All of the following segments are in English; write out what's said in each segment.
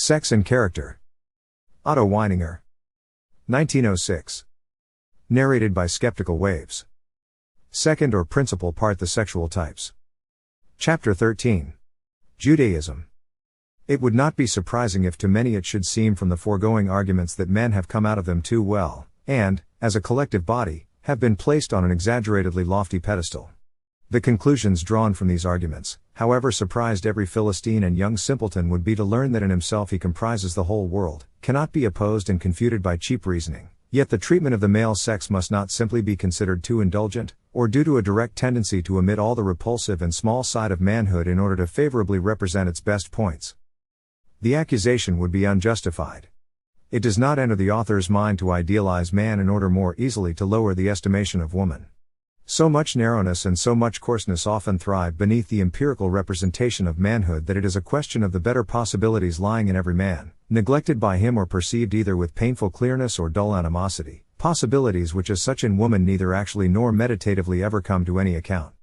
Sex and Character. Otto Weininger. 1906. Narrated by Skeptical Waves. Second or principal part: The Sexual Types. Chapter 13. Judaism. It would not be surprising if to many it should seem from the foregoing arguments that men have come out of them too well, and, as a collective body, have been placed on an exaggeratedly lofty pedestal. The conclusions drawn from these arguments, however surprised every Philistine and young simpleton would be to learn that in himself he comprises the whole world, cannot be opposed and confuted by cheap reasoning. Yet the treatment of the male sex must not simply be considered too indulgent, or due to a direct tendency to omit all the repulsive and small side of manhood in order to favorably represent its best points. The accusation would be unjustified. It does not enter the author's mind to idealize man in order more easily to lower the estimation of woman. So much narrowness and so much coarseness often thrive beneath the empirical representation of manhood that it is a question of the better possibilities lying in every man, neglected by him or perceived either with painful clearness or dull animosity, possibilities which as such in woman neither actually nor meditatively ever come to any account.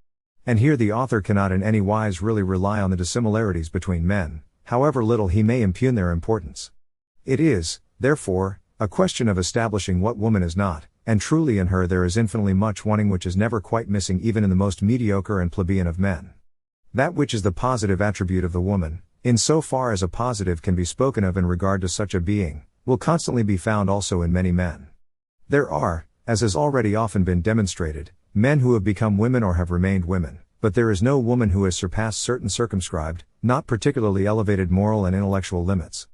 And here the author cannot in any wise really rely on the dissimilarities between men, however little he may impugn their importance. It is, therefore, a question of establishing what woman is not, and truly in her there is infinitely much wanting which is never quite missing even in the most mediocre and plebeian of men. That which is the positive attribute of the woman, in so far as a positive can be spoken of in regard to such a being, will constantly be found also in many men. There are, as has already often been demonstrated, men who have become women or have remained women, but there is no woman who has surpassed certain circumscribed, not particularly elevated moral and intellectual limits.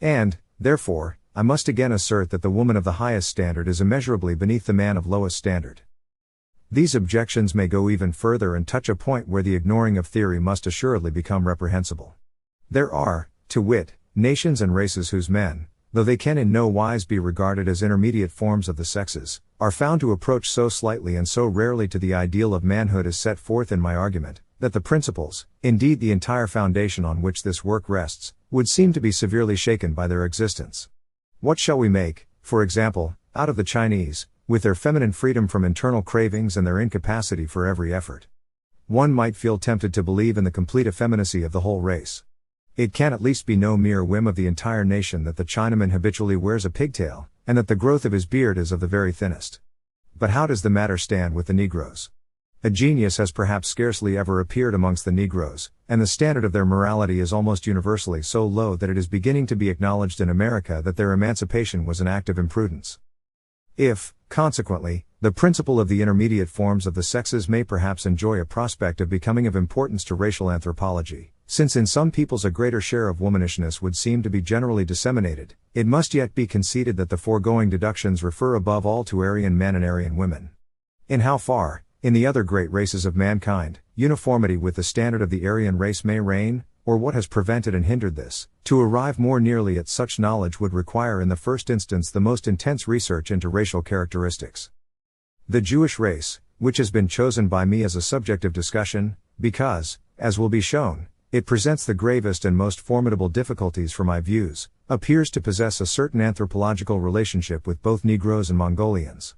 And, therefore, I must again assert that the woman of the highest standard is immeasurably beneath the man of lowest standard. These objections may go even further and touch a point where the ignoring of theory must assuredly become reprehensible. There are, to wit, nations and races whose men, though they can in no wise be regarded as intermediate forms of the sexes, are found to approach so slightly and so rarely to the ideal of manhood as set forth in my argument, that the principles, indeed the entire foundation on which this work rests, would seem to be severely shaken by their existence. What shall we make, for example, out of the Chinese, with their feminine freedom from internal cravings and their incapacity for every effort? One might feel tempted to believe in the complete effeminacy of the whole race. It can at least be no mere whim of the entire nation that the Chinaman habitually wears a pigtail, and that the growth of his beard is of the very thinnest. But how does the matter stand with the Negroes? A genius has perhaps scarcely ever appeared amongst the Negroes, and the standard of their morality is almost universally so low that it is beginning to be acknowledged in America that their emancipation was an act of imprudence. If, consequently, the principle of the intermediate forms of the sexes may perhaps enjoy a prospect of becoming of importance to racial anthropology, since in some peoples a greater share of womanishness would seem to be generally disseminated, it must yet be conceded that the foregoing deductions refer above all to Aryan men and Aryan women. In how far, in the other great races of mankind, uniformity with the standard of the Aryan race may reign, or what has prevented and hindered this, to arrive more nearly at such knowledge would require in the first instance the most intense research into racial characteristics. The Jewish race, which has been chosen by me as a subject of discussion, because, as will be shown, it presents the gravest and most formidable difficulties for my views, appears to possess a certain anthropological relationship with both Negroes and Mongolians.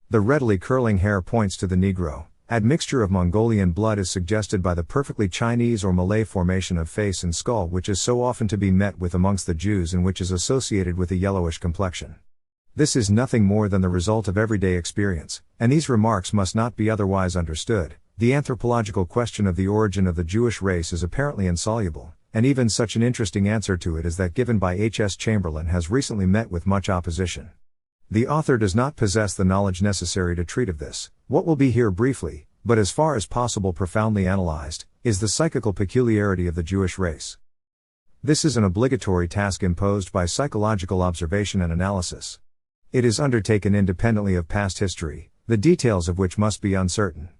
The readily curling hair points to the Negro. Admixture of Mongolian blood is suggested by the perfectly Chinese or Malay formation of face and skull which is so often to be met with amongst the Jews and which is associated with a yellowish complexion. This is nothing more than the result of everyday experience, and these remarks must not be otherwise understood. The anthropological question of the origin of the Jewish race is apparently insoluble, and even such an interesting answer to it as that given by H.S. Chamberlain has recently met with much opposition. The author does not possess the knowledge necessary to treat of this. What will be here briefly, but as far as possible profoundly analyzed, is the psychical peculiarity of the Jewish race. This is an obligatory task imposed by psychological observation and analysis. It is undertaken independently of past history, the details of which must be uncertain.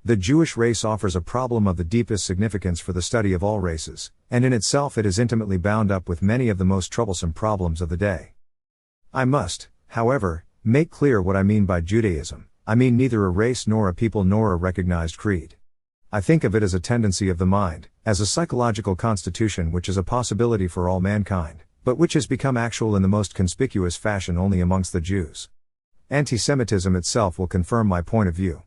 The Jewish race offers a problem of the deepest significance for the study of all races, and in itself it is intimately bound up with many of the most troublesome problems of the day. I must, however, make clear what I mean by Judaism. I mean neither a race nor a people nor a recognized creed. I think of it as a tendency of the mind, as a psychological constitution which is a possibility for all mankind, but which has become actual in the most conspicuous fashion only amongst the Jews. Anti-Semitism itself will confirm my point of view.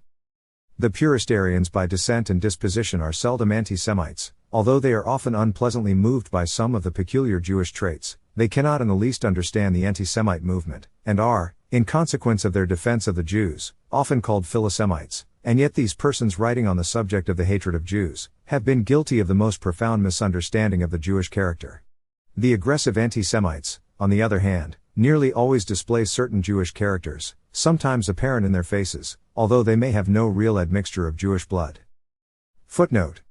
The purist Aryans by descent and disposition are seldom anti-Semites, although they are often unpleasantly moved by some of the peculiar Jewish traits, they cannot in the least understand the anti-Semite movement, and are, in consequence of their defense of the Jews, often called Philosemites, and yet these persons writing on the subject of the hatred of Jews, have been guilty of the most profound misunderstanding of the Jewish character. The aggressive anti-Semites, on the other hand, nearly always display certain Jewish characters, sometimes apparent in their faces, although they may have no real admixture of Jewish blood. Footnote: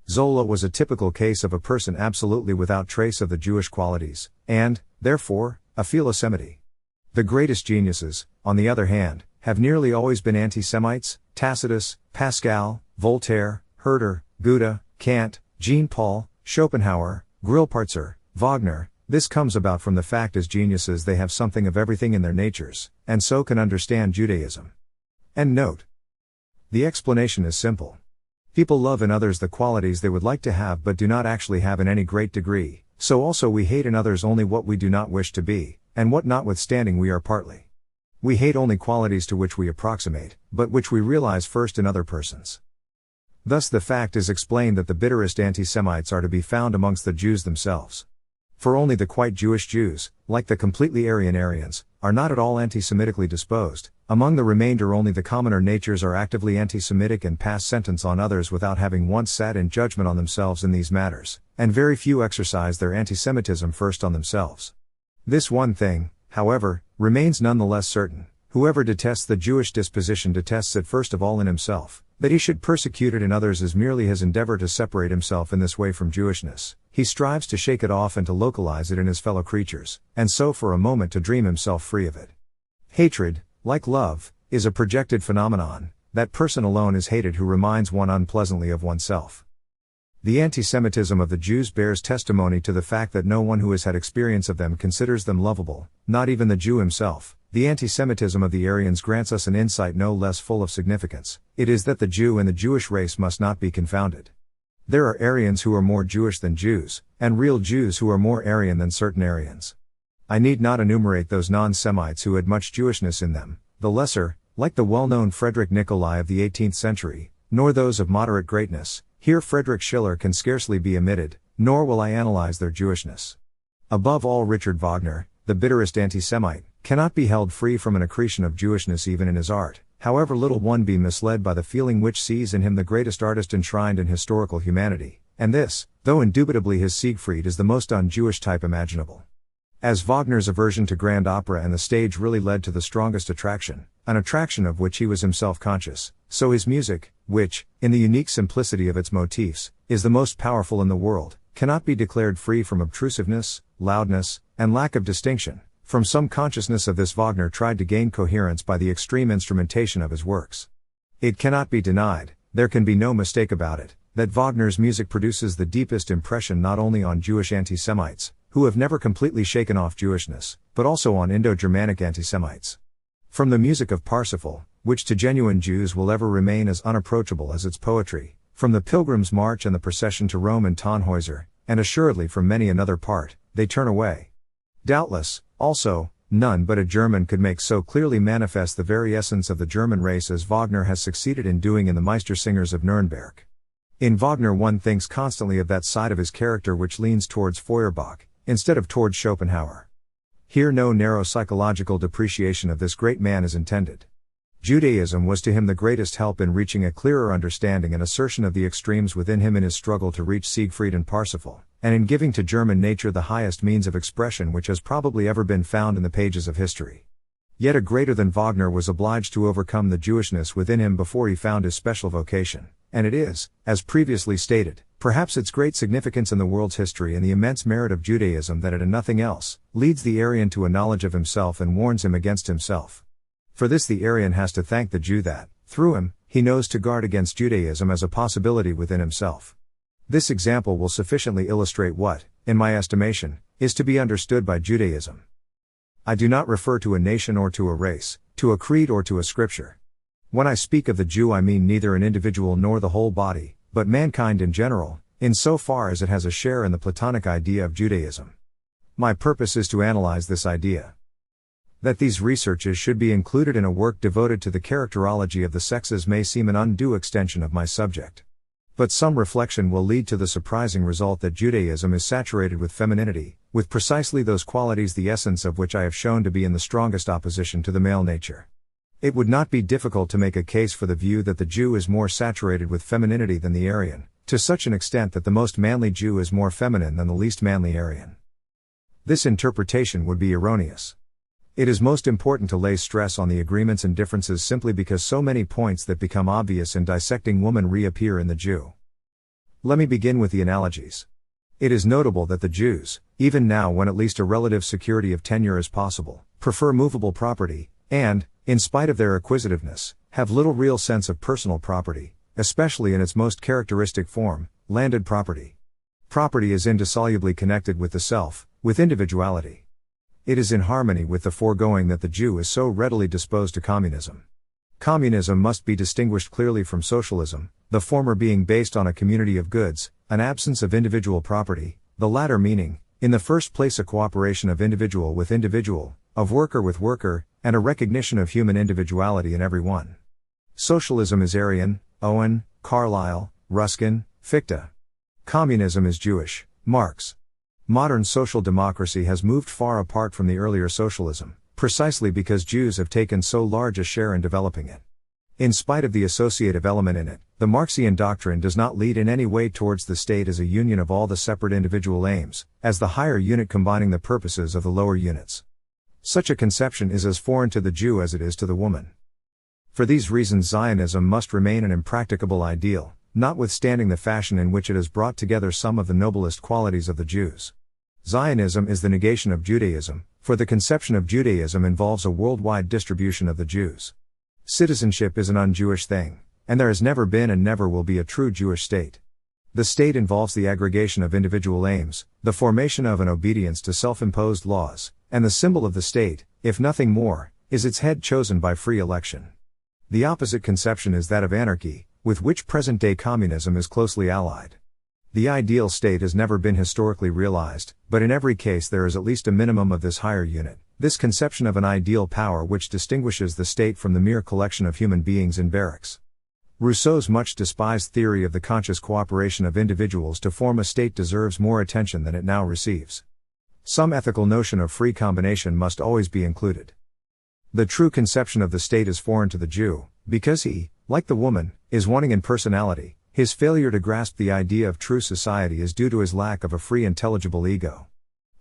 Zola was a typical case of a person absolutely without trace of the Jewish qualities, and, therefore, a Philosemite. The greatest geniuses, on the other hand, have nearly always been anti-Semites: Tacitus, Pascal, Voltaire, Herder, Goethe, Kant, Jean-Paul, Schopenhauer, Grillparzer, Wagner. This comes about from the fact as geniuses they have something of everything in their natures, and so can understand Judaism. End note. The explanation is simple. People love in others the qualities they would like to have but do not actually have in any great degree, so also we hate in others only what we do not wish to be, and what notwithstanding we are partly. We hate only qualities to which we approximate, but which we realize first in other persons. Thus the fact is explained that the bitterest anti-Semites are to be found amongst the Jews themselves. For only the quite Jewish Jews, like the completely Aryan Aryans, are not at all anti-Semitically disposed. Among the remainder only the commoner natures are actively anti-Semitic and pass sentence on others without having once sat in judgment on themselves in these matters, and very few exercise their anti-Semitism first on themselves. This one thing, however, remains nonetheless certain: whoever detests the Jewish disposition detests it first of all in himself. That he should persecute it in others is merely his endeavor to separate himself in this way from Jewishness. He strives to shake it off and to localize it in his fellow creatures, and so for a moment to dream himself free of it. Hatred, like love, is a projected phenomenon. That person alone is hated who reminds one unpleasantly of oneself. The anti-Semitism of the Jews bears testimony to the fact that no one who has had experience of them considers them lovable, not even the Jew himself. The anti-Semitism of the Aryans grants us an insight no less full of significance. It is that the Jew and the Jewish race must not be confounded. There are Aryans who are more Jewish than Jews, and real Jews who are more Aryan than certain Aryans. I need not enumerate those non-Semites who had much Jewishness in them, the lesser, like the well-known Frederick Nicolai of the 18th century, nor those of moderate greatness. Here Friedrich Schiller can scarcely be omitted, nor will I analyze their Jewishness. Above all, Richard Wagner, the bitterest anti-Semite, cannot be held free from an accretion of Jewishness even in his art, however little one be misled by the feeling which sees in him the greatest artist enshrined in historical humanity, and this, though indubitably his Siegfried, is the most un-Jewish type imaginable. As Wagner's aversion to grand opera and the stage really led to the strongest attraction, an attraction of which he was himself conscious, so his music, which, in the unique simplicity of its motifs, is the most powerful in the world, cannot be declared free from obtrusiveness, loudness, and lack of distinction. From some consciousness of this Wagner tried to gain coherence by the extreme instrumentation of his works. It cannot be denied, there can be no mistake about it, that Wagner's music produces the deepest impression not only on Jewish anti-Semites, who have never completely shaken off Jewishness, but also on Indo-Germanic anti-Semites. From the music of Parsifal, which to genuine Jews will ever remain as unapproachable as its poetry, from the Pilgrim's March and the Procession to Rome in Tannhäuser, and assuredly from many another part, they turn away. Doubtless, also, none but a German could make so clearly manifest the very essence of the German race as Wagner has succeeded in doing in the Meistersingers of Nuremberg. In Wagner one thinks constantly of that side of his character which leans towards Feuerbach, instead of towards Schopenhauer. Here no narrow psychological depreciation of this great man is intended. Judaism was to him the greatest help in reaching a clearer understanding and assertion of the extremes within him in his struggle to reach Siegfried and Parsifal, and in giving to German nature the highest means of expression which has probably ever been found in the pages of history. Yet a greater than Wagner was obliged to overcome the Jewishness within him before he found his special vocation, and it is, as previously stated, perhaps its great significance in the world's history and the immense merit of Judaism that it and nothing else leads the Aryan to a knowledge of himself and warns him against himself. For this the Aryan has to thank the Jew that, through him, he knows to guard against Judaism as a possibility within himself. This example will sufficiently illustrate what, in my estimation, is to be understood by Judaism. I do not refer to a nation or to a race, to a creed or to a scripture. When I speak of the Jew I mean neither an individual nor the whole body, but mankind in general, in so far as it has a share in the Platonic idea of Judaism. My purpose is to analyze this idea. That these researches should be included in a work devoted to the characterology of the sexes may seem an undue extension of my subject. But some reflection will lead to the surprising result that Judaism is saturated with femininity, with precisely those qualities the essence of which I have shown to be in the strongest opposition to the male nature. It would not be difficult to make a case for the view that the Jew is more saturated with femininity than the Aryan, to such an extent that the most manly Jew is more feminine than the least manly Aryan. This interpretation would be erroneous. It is most important to lay stress on the agreements and differences simply because so many points that become obvious in dissecting woman reappear in the Jew. Let me begin with the analogies. It is notable that the Jews, even now when at least a relative security of tenure is possible, prefer movable property, and, in spite of their acquisitiveness, have little real sense of personal property, especially in its most characteristic form, landed property. Property is indissolubly connected with the self, with individuality. It is in harmony with the foregoing that the Jew is so readily disposed to communism. Communism must be distinguished clearly from socialism, the former being based on a community of goods, an absence of individual property, the latter meaning, in the first place, a cooperation of individual with individual, of worker with worker, and a recognition of human individuality in every one. Socialism is Aryan, Owen, Carlyle, Ruskin, Fichte. Communism is Jewish, Marx. Modern social democracy has moved far apart from the earlier socialism, precisely because Jews have taken so large a share in developing it. In spite of the associative element in it, the Marxian doctrine does not lead in any way towards the state as a union of all the separate individual aims, as the higher unit combining the purposes of the lower units. Such a conception is as foreign to the Jew as it is to the woman. For these reasons, Zionism must remain an impracticable ideal, notwithstanding the fashion in which it has brought together some of the noblest qualities of the Jews. Zionism is the negation of Judaism, for the conception of Judaism involves a worldwide distribution of the Jews. Citizenship is an un-Jewish thing, and there has never been and never will be a true Jewish state. The state involves the aggregation of individual aims, the formation of an obedience to self-imposed laws, and the symbol of the state, if nothing more, is its head chosen by free election. The opposite conception is that of anarchy, with which present-day communism is closely allied. The ideal state has never been historically realized, but in every case there is at least a minimum of this higher unit, this conception of an ideal power which distinguishes the state from the mere collection of human beings in barracks. Rousseau's much despised theory of the conscious cooperation of individuals to form a state deserves more attention than it now receives. Some ethical notion of free combination must always be included. The true conception of the state is foreign to the Jew, because he, like the woman, is wanting in personality. His failure to grasp the idea of true society is due to his lack of a free intelligible ego.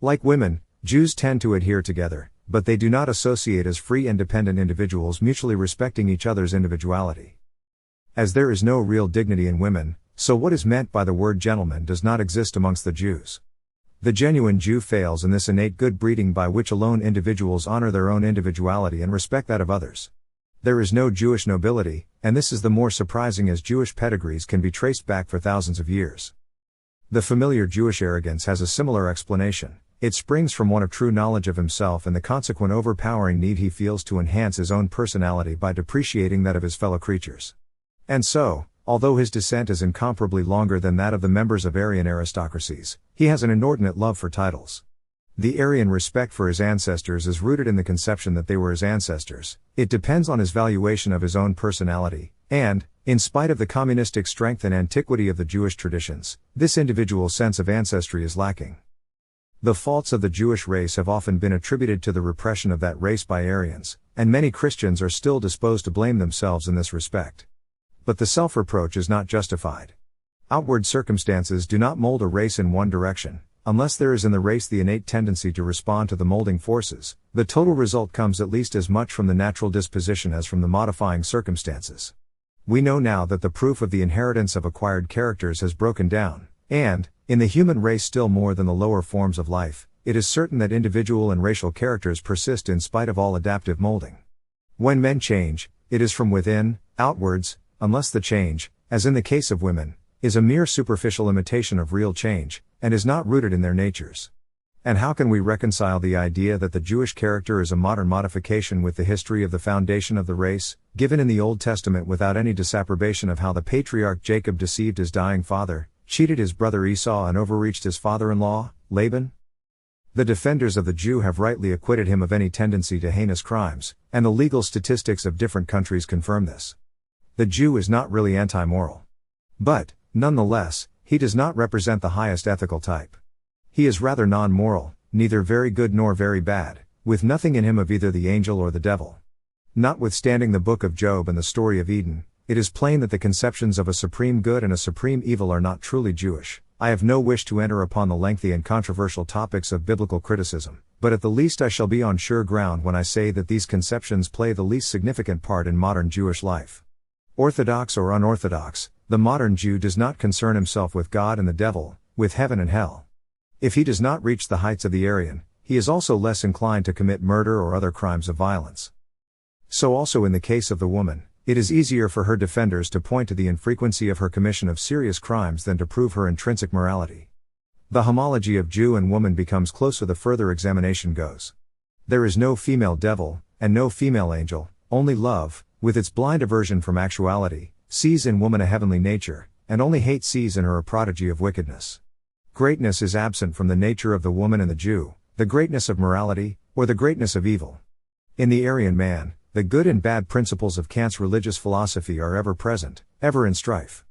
Like women, Jews tend to adhere together, but they do not associate as free independent individuals mutually respecting each other's individuality. As there is no real dignity in women, so what is meant by the word gentleman does not exist amongst the Jews. The genuine Jew fails in this innate good breeding by which alone individuals honor their own individuality and respect that of others. There is no Jewish nobility, and this is the more surprising as Jewish pedigrees can be traced back for thousands of years. The familiar Jewish arrogance has a similar explanation. It springs from one of true knowledge of himself and the consequent overpowering need he feels to enhance his own personality by depreciating that of his fellow creatures. And so, although his descent is incomparably longer than that of the members of Aryan aristocracies, he has an inordinate love for titles. The Aryan respect for his ancestors is rooted in the conception that they were his ancestors. It depends on his valuation of his own personality, and, in spite of the communistic strength and antiquity of the Jewish traditions, this individual sense of ancestry is lacking. The faults of the Jewish race have often been attributed to the repression of that race by Aryans, and many Christians are still disposed to blame themselves in this respect. But the self-reproach is not justified. Outward circumstances do not mold a race in one direction. Unless there is in the race the innate tendency to respond to the molding forces, the total result comes at least as much from the natural disposition as from the modifying circumstances. We know now that the proof of the inheritance of acquired characters has broken down, and, in the human race still more than the lower forms of life, it is certain that individual and racial characters persist in spite of all adaptive molding. When men change, it is from within, outwards, unless the change, as in the case of women, is a mere superficial imitation of real change, and is not rooted in their natures. And how can we reconcile the idea that the Jewish character is a modern modification with the history of the foundation of the race, given in the Old Testament without any disapprobation of how the patriarch Jacob deceived his dying father, cheated his brother Esau and overreached his father-in-law, Laban? The defenders of the Jew have rightly acquitted him of any tendency to heinous crimes, and the legal statistics of different countries confirm this. The Jew is not really anti-moral. But, Nonetheless, he does not represent the highest ethical type. He is rather non-moral, neither very good nor very bad, with nothing in him of either the angel or the devil. Notwithstanding the book of Job and the story of Eden, it is plain that the conceptions of a supreme good and a supreme evil are not truly Jewish. I have no wish to enter upon the lengthy and controversial topics of biblical criticism, but at the least I shall be on sure ground when I say that these conceptions play the least significant part in modern Jewish life. Orthodox or unorthodox, the modern Jew does not concern himself with God and the devil, with heaven and hell. If he does not reach the heights of the Aryan, he is also less inclined to commit murder or other crimes of violence. So also in the case of the woman, it is easier for her defenders to point to the infrequency of her commission of serious crimes than to prove her intrinsic morality. The homology of Jew and woman becomes closer the further examination goes. There is no female devil, and no female angel, only love, with its blind aversion from actuality, sees in woman a heavenly nature, and only hate sees in her a prodigy of wickedness. Greatness is absent from the nature of the woman and the Jew, the greatness of morality, or the greatness of evil. In the Aryan man, the good and bad principles of Kant's religious philosophy are ever present, ever in strife.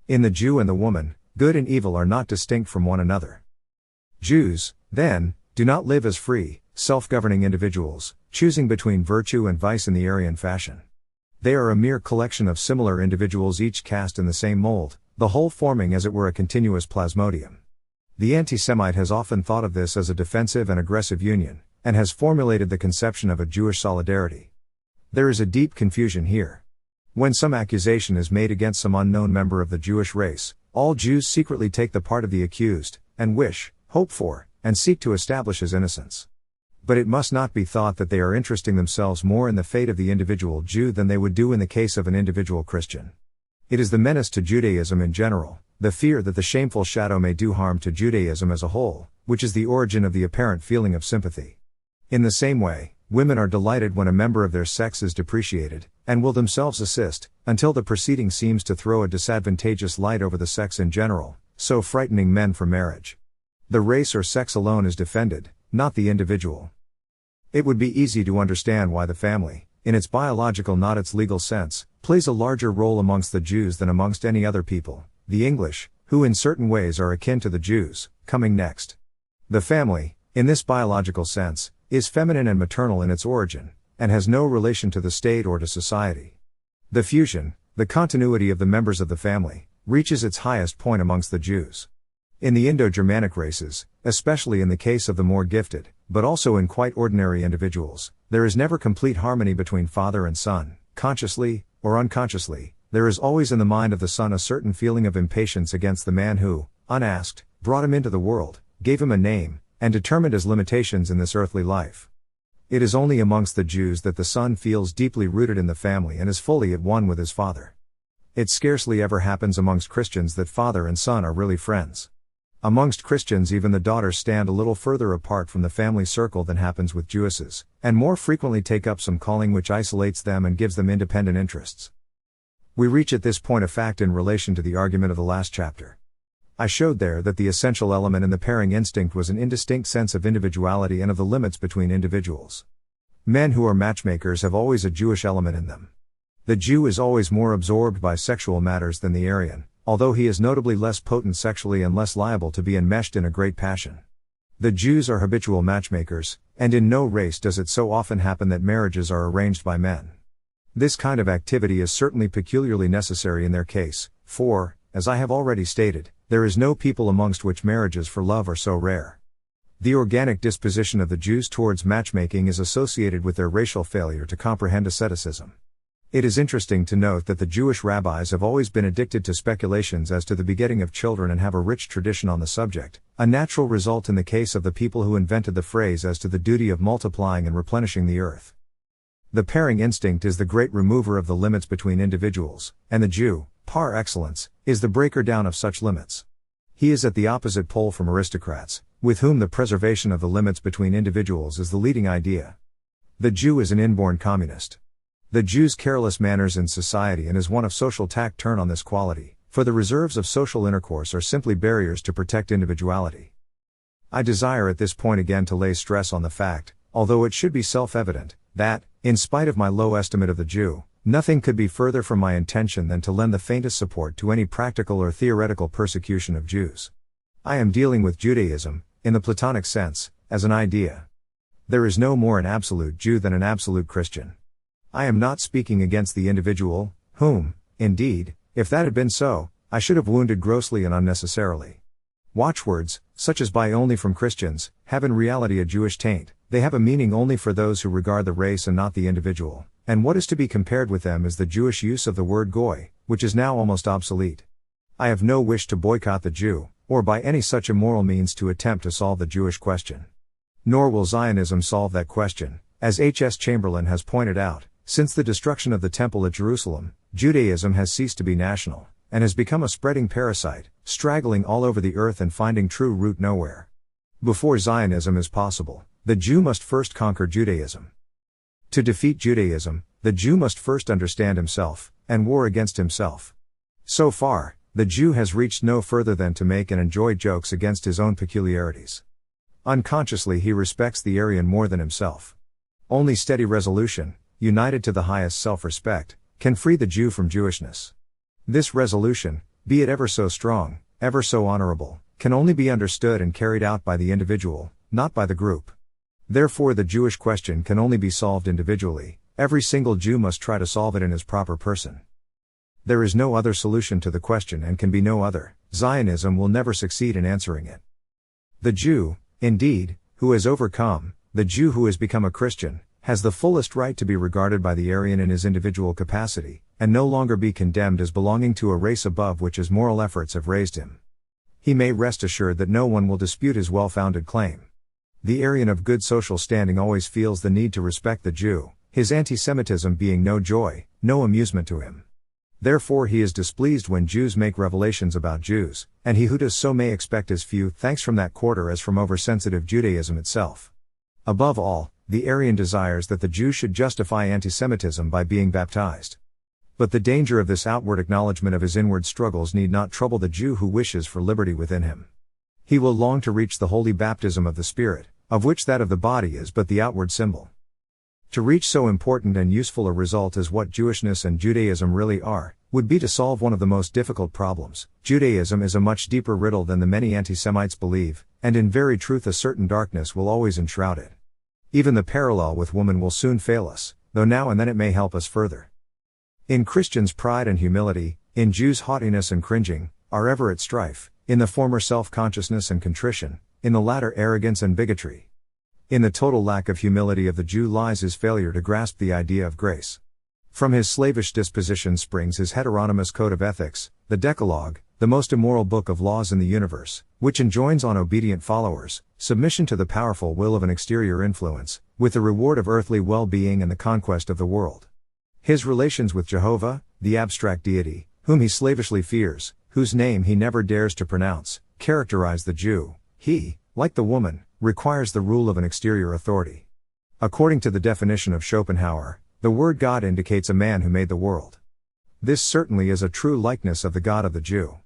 In the Jew and the woman, good and evil are not distinct from one another. Jews, then, do not live as free, self-governing individuals, choosing between virtue and vice in the Aryan fashion. They are a mere collection of similar individuals each cast in the same mold, the whole forming as it were a continuous plasmodium. The anti-Semite has often thought of this as a defensive and aggressive union, and has formulated the conception of a Jewish solidarity. There is a deep confusion here. When some accusation is made against some unknown member of the Jewish race, all Jews secretly take the part of the accused, and wish, hope for, and seek to establish his innocence. But it must not be thought that they are interesting themselves more in the fate of the individual Jew than they would do in the case of an individual Christian. It is the menace to Judaism in general, the fear that the shameful shadow may do harm to Judaism as a whole, which is the origin of the apparent feeling of sympathy. In the same way, women are delighted when a member of their sex is depreciated, and will themselves assist, until the proceeding seems to throw a disadvantageous light over the sex in general, so frightening men from marriage. The race or sex alone is defended, not the individual. It would be easy to understand why the family, in its biological not its legal sense, plays a larger role amongst the Jews than amongst any other people, the English, who in certain ways are akin to the Jews, coming next. The family, in this biological sense, is feminine and maternal in its origin, and has no relation to the state or to society. The fusion, the continuity of the members of the family, reaches its highest point amongst the Jews. In the Indo-Germanic races, especially in the case of the more gifted, but also in quite ordinary individuals, there is never complete harmony between father and son. Consciously, or unconsciously, there is always in the mind of the son a certain feeling of impatience against the man who, unasked, brought him into the world, gave him a name, and determined his limitations in this earthly life. It is only amongst the Jews that the son feels deeply rooted in the family and is fully at one with his father. It scarcely ever happens amongst Christians that father and son are really friends. Amongst Christians even the daughters stand a little further apart from the family circle than happens with Jewesses, and more frequently take up some calling which isolates them and gives them independent interests. We reach at this point a fact in relation to the argument of the last chapter. I showed there that the essential element in the pairing instinct was an indistinct sense of individuality and of the limits between individuals. Men who are matchmakers have always a Jewish element in them. The Jew is always more absorbed by sexual matters than the Aryan, although he is notably less potent sexually and less liable to be enmeshed in a great passion. The Jews are habitual matchmakers, and in no race does it so often happen that marriages are arranged by men. This kind of activity is certainly peculiarly necessary in their case, for, as I have already stated, there is no people amongst which marriages for love are so rare. The organic disposition of the Jews towards matchmaking is associated with their racial failure to comprehend asceticism. It is interesting to note that the Jewish rabbis have always been addicted to speculations as to the begetting of children and have a rich tradition on the subject, a natural result in the case of the people who invented the phrase as to the duty of multiplying and replenishing the earth. The pairing instinct is the great remover of the limits between individuals, and the Jew, par excellence, is the breaker down of such limits. He is at the opposite pole from aristocrats, with whom the preservation of the limits between individuals is the leading idea. The Jew is an inborn communist. The Jew's careless manners in society and his want of social tact turn on this quality, for the reserves of social intercourse are simply barriers to protect individuality. I desire at this point again to lay stress on the fact, although it should be self-evident, that, in spite of my low estimate of the Jew, Nothing could be further from my intention than to lend the faintest support to any practical or theoretical persecution of Jews. I am dealing with Judaism, in the Platonic sense, as an idea. There is no more an absolute Jew than an absolute Christian. I am not speaking against the individual, whom, indeed, if that had been so, I should have wounded grossly and unnecessarily. Watchwords, such as "buy only from Christians," have in reality a Jewish taint. They have a meaning only for those who regard the race and not the individual, and what is to be compared with them is the Jewish use of the word goy, which is now almost obsolete. I have no wish to boycott the Jew, or by any such immoral means to attempt to solve the Jewish question. Nor will Zionism solve that question, as H.S. Chamberlain has pointed out. Since the destruction of the Temple at Jerusalem, Judaism has ceased to be national, and has become a spreading parasite, straggling all over the earth and finding true root nowhere. Before Zionism is possible, the Jew must first conquer Judaism. To defeat Judaism, the Jew must first understand himself, and war against himself. So far, the Jew has reached no further than to make and enjoy jokes against his own peculiarities. Unconsciously he respects the Aryan more than himself. Only steady resolution, united to the highest self-respect, can free the Jew from Jewishness. This resolution, be it ever so strong, ever so honorable, can only be understood and carried out by the individual, not by the group. Therefore the Jewish question can only be solved individually. Every single Jew must try to solve it in his proper person. There is no other solution to the question and can be no other. Zionism will never succeed in answering it. The Jew, indeed, who has overcome, the Jew who has become a Christian, has the fullest right to be regarded by the Aryan in his individual capacity, and no longer be condemned as belonging to a race above which his moral efforts have raised him. He may rest assured that no one will dispute his well-founded claim. The Aryan of good social standing always feels the need to respect the Jew, his anti-Semitism being no joy, no amusement to him. Therefore he is displeased when Jews make revelations about Jews, and he who does so may expect as few thanks from that quarter as from oversensitive Judaism itself. Above all, the Aryan desires that the Jew should justify anti-Semitism by being baptized. But the danger of this outward acknowledgement of his inward struggles need not trouble the Jew who wishes for liberty within him. He will long to reach the holy baptism of the Spirit, of which that of the body is but the outward symbol. To reach so important and useful a result as what Jewishness and Judaism really are, would be to solve one of the most difficult problems. Judaism is a much deeper riddle than the many anti-Semites believe, and in very truth a certain darkness will always enshroud it. Even the parallel with woman will soon fail us, though now and then it may help us further. In Christians pride and humility, in Jews haughtiness and cringing, are ever at strife, in the former self-consciousness and contrition, in the latter arrogance and bigotry. In the total lack of humility of the Jew lies his failure to grasp the idea of grace. From his slavish disposition springs his heteronymous code of ethics, the Decalogue, the most immoral book of laws in the universe, which enjoins on obedient followers, submission to the powerful will of an exterior influence, with the reward of earthly well-being and the conquest of the world. His relations with Jehovah, the abstract deity, whom he slavishly fears, whose name he never dares to pronounce, characterize the Jew. He, like the woman, requires the rule of an exterior authority. According to the definition of Schopenhauer, the word God indicates a man who made the world. This certainly is a true likeness of the God of the Jew.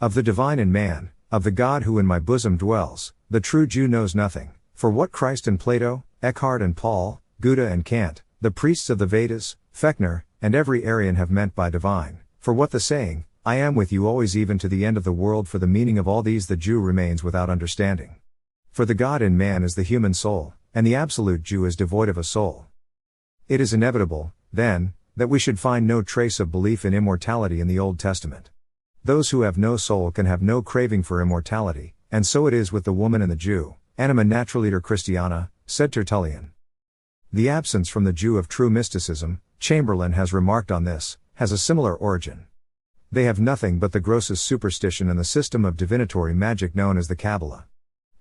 Of the divine in man, of the God who in my bosom dwells, the true Jew knows nothing, for what Christ and Plato, Eckhart and Paul, Goethe and Kant, the priests of the Vedas, Fechner, and every Aryan have meant by divine, for what the saying, I am with you always even to the end of the world, for the meaning of all these the Jew remains without understanding. For the God in man is the human soul, and the absolute Jew is devoid of a soul. It is inevitable, then, that we should find no trace of belief in immortality in the Old Testament. Those who have no soul can have no craving for immortality, and so it is with the woman and the Jew. Anima naturaliter Christiana, said Tertullian. The absence from the Jew of true mysticism, Chamberlain has remarked on this, has a similar origin. They have nothing but the grossest superstition and the system of divinatory magic known as the Kabbalah.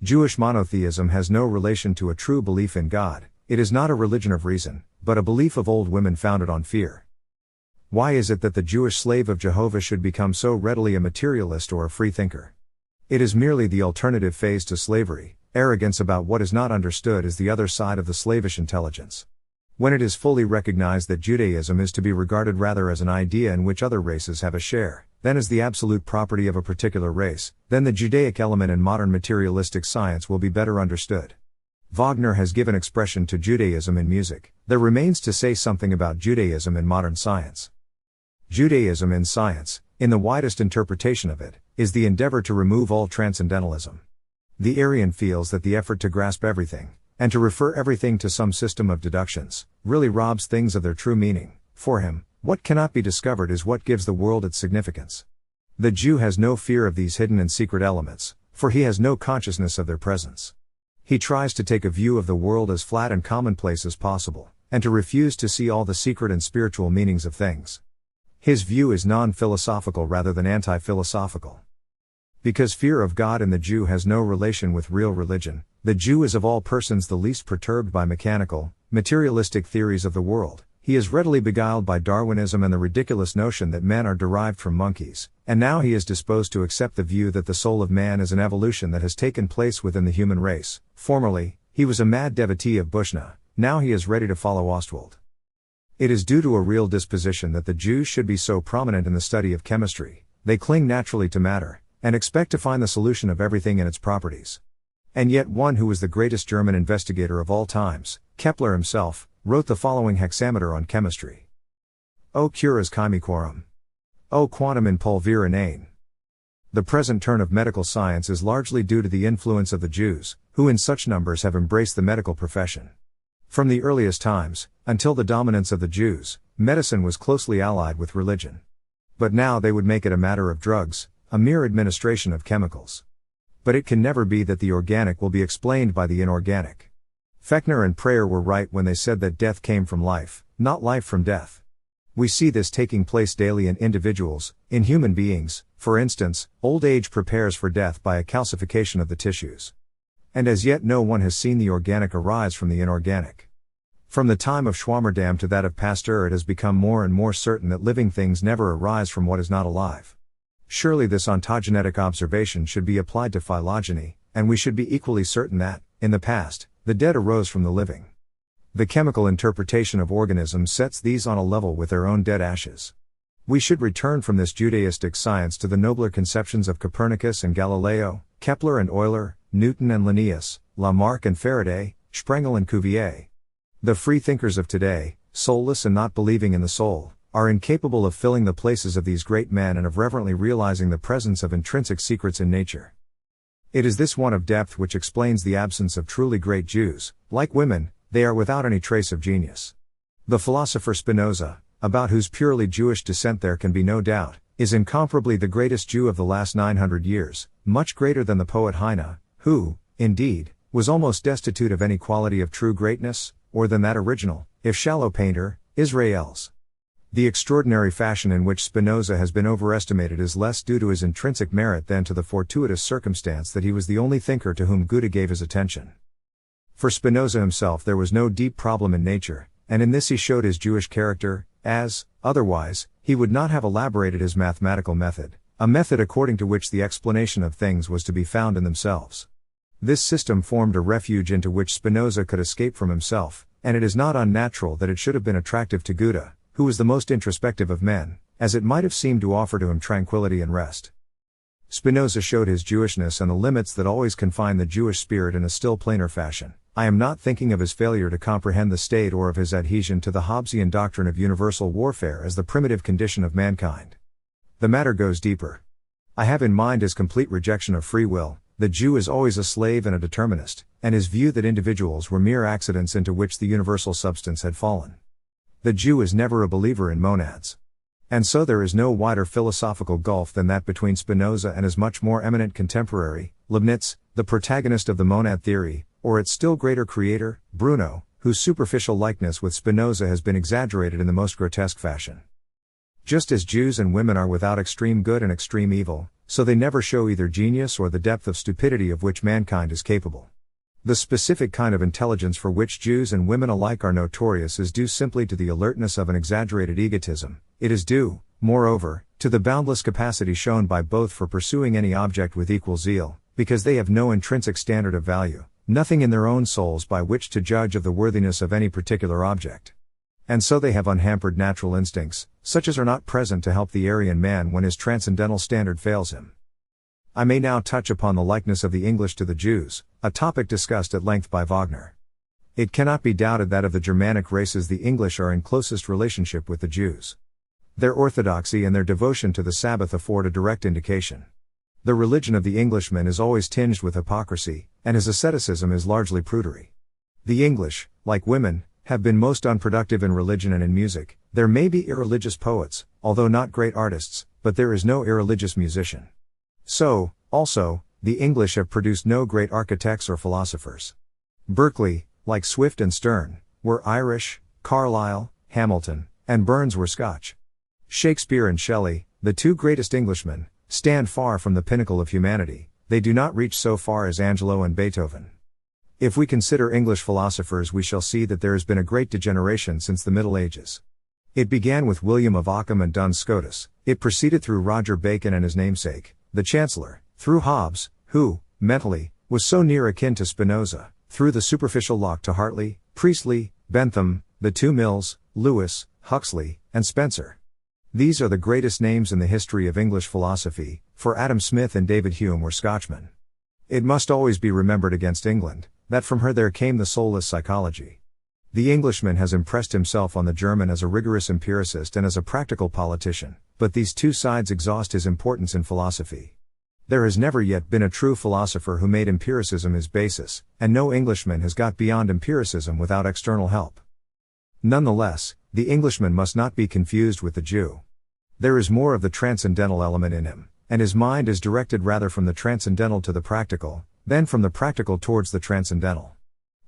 Jewish monotheism has no relation to a true belief in God. It is not a religion of reason, but a belief of old women founded on fear. Why is it that the Jewish slave of Jehovah should become so readily a materialist or a free thinker? It is merely the alternative phase to slavery. Arrogance about what is not understood is the other side of the slavish intelligence. When it is fully recognized that Judaism is to be regarded rather as an idea in which other races have a share, than as the absolute property of a particular race, then the Judaic element in modern materialistic science will be better understood. Wagner has given expression to Judaism in music. There remains to say something about Judaism in modern science. Judaism in science, in the widest interpretation of it, is the endeavor to remove all transcendentalism. The Aryan feels that the effort to grasp everything, and to refer everything to some system of deductions, really robs things of their true meaning. For him, what cannot be discovered is what gives the world its significance. The Jew has no fear of these hidden and secret elements, for he has no consciousness of their presence. He tries to take a view of the world as flat and commonplace as possible, and to refuse to see all the secret and spiritual meanings of things. His view is non-philosophical rather than anti-philosophical. Because fear of God in the Jew has no relation with real religion, the Jew is of all persons the least perturbed by mechanical, materialistic theories of the world. He is readily beguiled by Darwinism and the ridiculous notion that men are derived from monkeys, and now he is disposed to accept the view that the soul of man is an evolution that has taken place within the human race. Formerly, he was a mad devotee of Bushnell, now he is ready to follow Ostwald. It is due to a real disposition that the Jews should be so prominent in the study of chemistry. They cling naturally to matter, and expect to find the solution of everything in its properties. And yet one who was the greatest German investigator of all times, Kepler himself, wrote the following hexameter on chemistry. O curas chimicorum. O quantum in pulvera nane. The present turn of medical science is largely due to the influence of the Jews, who in such numbers have embraced the medical profession. From the earliest times, until the dominance of the Jews, medicine was closely allied with religion. But now they would make it a matter of drugs, a mere administration of chemicals. But it can never be that the organic will be explained by the inorganic. Fechner and Preyer were right when they said that death came from life, not life from death. We see this taking place daily in individuals, in human beings. For instance, old age prepares for death by a calcification of the tissues. And as yet no one has seen the organic arise from the inorganic. From the time of Schwammerdam to that of Pasteur it has become more and more certain that living things never arise from what is not alive. Surely this ontogenetic observation should be applied to phylogeny, and we should be equally certain that, in the past, the dead arose from the living. The chemical interpretation of organisms sets these on a level with their own dead ashes. We should return from this Judaistic science to the nobler conceptions of Copernicus and Galileo, Kepler and Euler, Newton and Linnaeus, Lamarck and Faraday, Sprengel and Cuvier. The free thinkers of today, soulless and not believing in the soul, are incapable of filling the places of these great men and of reverently realizing the presence of intrinsic secrets in nature. It is this want of depth which explains the absence of truly great Jews. Like women, they are without any trace of genius. The philosopher Spinoza, about whose purely Jewish descent there can be no doubt, is incomparably the greatest Jew of the last 900 years, much greater than the poet Heine, who, indeed, was almost destitute of any quality of true greatness, or than that original, if shallow painter, Israel's. The extraordinary fashion in which Spinoza has been overestimated is less due to his intrinsic merit than to the fortuitous circumstance that he was the only thinker to whom Goethe gave his attention. For Spinoza himself there was no deep problem in nature, and in this he showed his Jewish character, as, otherwise, he would not have elaborated his mathematical method, a method according to which the explanation of things was to be found in themselves. This system formed a refuge into which Spinoza could escape from himself, and it is not unnatural that it should have been attractive to Goethe, who was the most introspective of men, as it might have seemed to offer to him tranquility and rest. Spinoza showed his Jewishness and the limits that always confine the Jewish spirit in a still plainer fashion. I am not thinking of his failure to comprehend the state or of his adhesion to the Hobbesian doctrine of universal warfare as the primitive condition of mankind. The matter goes deeper. I have in mind his complete rejection of free will. The Jew is always a slave and a determinist, and his view that individuals were mere accidents into which the universal substance had fallen. The Jew is never a believer in monads. And so there is no wider philosophical gulf than that between Spinoza and his much more eminent contemporary, Leibniz, the protagonist of the monad theory, or its still greater creator, Bruno, whose superficial likeness with Spinoza has been exaggerated in the most grotesque fashion. Just as Jews and women are without extreme good and extreme evil, so they never show either genius or the depth of stupidity of which mankind is capable. The specific kind of intelligence for which Jews and women alike are notorious is due simply to the alertness of an exaggerated egotism. It is due, moreover, to the boundless capacity shown by both for pursuing any object with equal zeal, because they have no intrinsic standard of value, nothing in their own souls by which to judge of the worthiness of any particular object. And so they have unhampered natural instincts, such as are not present to help the Aryan man when his transcendental standard fails him. I may now touch upon the likeness of the English to the Jews, a topic discussed at length by Wagner. It cannot be doubted that of the Germanic races the English are in closest relationship with the Jews. Their orthodoxy and their devotion to the Sabbath afford a direct indication. The religion of the Englishman is always tinged with hypocrisy, and his asceticism is largely prudery. The English, like women, have been most unproductive in religion and in music. There may be irreligious poets, although not great artists, but there is no irreligious musician. So, also, the English have produced no great architects or philosophers. Berkeley, like Swift and Sterne, were Irish, Carlyle, Hamilton, and Burns were Scotch. Shakespeare and Shelley, the two greatest Englishmen, stand far from the pinnacle of humanity. They do not reach so far as Angelo and Beethoven. If we consider English philosophers, we shall see that there has been a great degeneration since the Middle Ages. It began with William of Ockham and Duns Scotus, it proceeded through Roger Bacon and his namesake, the Chancellor, through Hobbes, who, mentally, was so near akin to Spinoza, through the superficial Locke to Hartley, Priestley, Bentham, the two Mills, Lewis, Huxley, and Spencer. These are the greatest names in the history of English philosophy, for Adam Smith and David Hume were Scotchmen. It must always be remembered against England, that from her there came the soulless psychology. The Englishman has impressed himself on the German as a rigorous empiricist and as a practical politician, but these two sides exhaust his importance in philosophy. There has never yet been a true philosopher who made empiricism his basis, and no Englishman has got beyond empiricism without external help. Nonetheless, the Englishman must not be confused with the Jew. There is more of the transcendental element in him, and his mind is directed rather from the transcendental to the practical, than from the practical towards the transcendental.